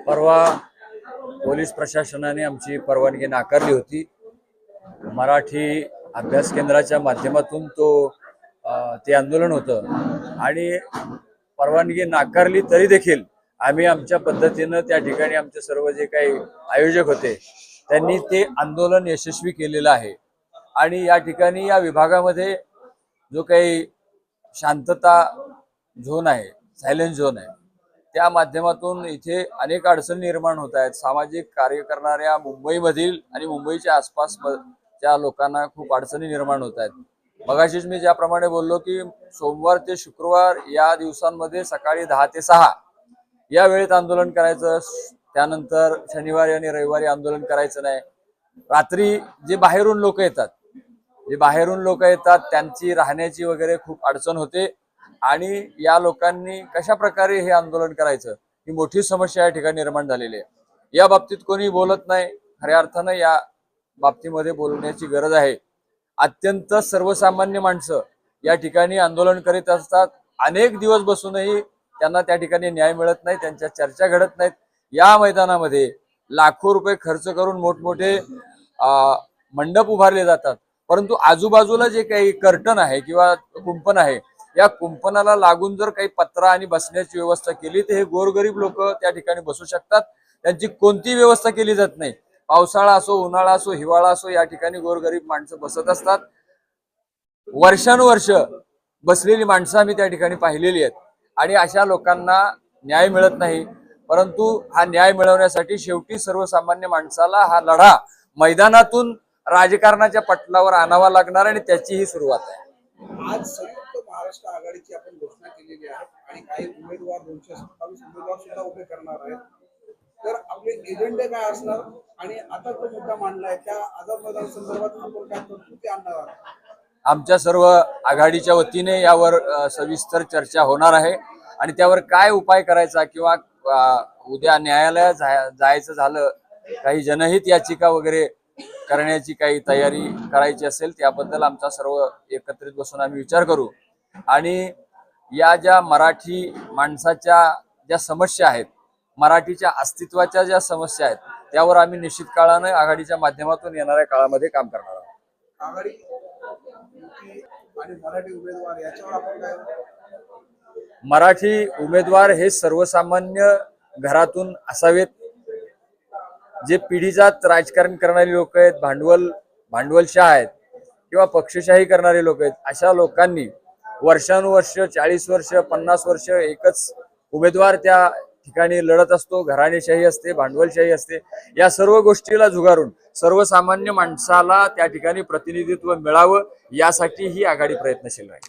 परवा पोलीस प्रशासनाने आमची परवानगी नाकारली होती। मराठी अभ्यास केंद्राच्या माध्यमातून ते आंदोलन होतं आणि परवानगी नाकारली तरी देखील आम्ही आमच्या पद्धतीनं त्या ठिकाणी आमचे सर्व जे काही आयोजक होते त्यांनी ते आंदोलन यशस्वी केलेलं आहे। आणि या ठिकाणी या विभागामध्ये जो काही शांतता झोन आहे, सायलेंट झोन आहे, त्या माध्यमातून इथे अनेक अडचणी निर्माण होत आहेत। सामाजिक कार्य करणाऱ्या मुंबईमधील आणि मुंबईच्या आसपास त्या लोकांना खूप अडचणी निर्माण होत आहेत। मगाशीच मी ज्याप्रमाणे बोललो की सोमवार ते शुक्रवार या दिवसांमध्ये सकाळी 10 ते 6 या वेळेत आंदोलन करायचं, त्यानंतर शनिवारी आणि रविवारी आंदोलन करायचं नाही। रात्री जे बाहेरून लोक येतात त्यांची राहण्याची वगैरे खूप अडचण होते आणि या लोकांनी कशा प्रकारे हे आंदोलन करायचं ही मोठी समस्या या ठिकाणी निर्माण झालेली आहे। या बाबतीत कोणी बोलत नाही। खऱ्या अर्थानं या बाबतीमध्ये बोलण्याची गरज आहे। अत्यंत सर्वसामान्य माणसं या ठिकाणी आंदोलन करीत असतात। अनेक दिवस बसूनही त्यांना त्या ठिकाणी न्याय मिळत नाही, त्यांच्या चर्चा घडत नाहीत। या मैदानामध्ये लाखो रुपये खर्च करून मोठमोठे मंडप उभारले जातात, परंतु आजूबाजूला जे काही कर्टन आहे किंवा कुंपण आहे, या कुंपणाला लागून जर काही पत्रा आणि बसण्याची व्यवस्था केली तर हे गोरगरीब लोक त्या ठिकाणी बसू शकतात। त्यांची कोणती व्यवस्था केली जात नाही। पावसाळा असो, उन्हाळा असो, हिवाळा असो, या ठिकाणी गोरगरीब माणसं बसत असतात। वर्षानुवर्ष बसलेली माणसं आम्ही त्या ठिकाणी पाहिलेली आहेत आणि अशा लोकांना न्याय मिळत नाही। परंतु हा न्याय मिळवण्यासाठी शेवटी सर्वसामान्य माणसाला हा लढा मैदानातून राजकारणाच्या पटलावर आणावा लागणार आणि त्याची ही सुरुवात आहे। आज संयुक्त महाराष्ट्र आघाडीची आपण घोषणा केलेली आहे आणि काही उमेदवार 227 उमेदवार सुद्धा उभे करणार आहेत। तर आपले एजेंडे काय असणार आणि आता जो मुद्दा मांडलाय त्या आझाद मैदान संदर्भात आपण काय तरतुदी आणणार आहात? आमच्या सर्व आघाडीच्या वतीने यावर सविस्तर चर्चा होणार आहे आणि त्यावर काय उपाय करायचा किंवा उद्या न्यायालयात जायचं झालं, काही जनहित याचिका वगैरे करण्याची काही तयारी करायची असेल त्याबद्दल आमचा सर्व एकत्रित बसून आम्ही विचार करू। आणि या ज्या मराठी माणसाच्या ज्या समस्या आहेत, मराठीच्या अस्तित्वाच्या ज्या समस्या आहेत, त्यावर आम्ही निश्चित काळाने आघाडीच्या माध्यमातून येणाऱ्या काळामध्ये काम करणार आहोत। आघाडी आणि मराठी उमेदवार याच्यावर आपण काय? मराठी उमेदवार हे सर्वसामान्य घरातून असावेत, जे पिढीजात राजकारण करणारी लोक आहेत, भांडवलशाह आहेत किंवा पक्षशाही करणारे लोक आहेत। अशा लोकांनी वर्षानुवर्ष 40 वर्ष 50 वर्ष एकच उमेदवार त्या ठिकाणी लढत असतो। घराणेशाही असते, भांडवलशाही असते। या सर्व गोष्टीला झुगारून सर्वसामान्य माणसाला त्या ठिकाणी प्रतिनिधित्व मिळावं यासाठी ही आघाडी प्रयत्नशील आहे।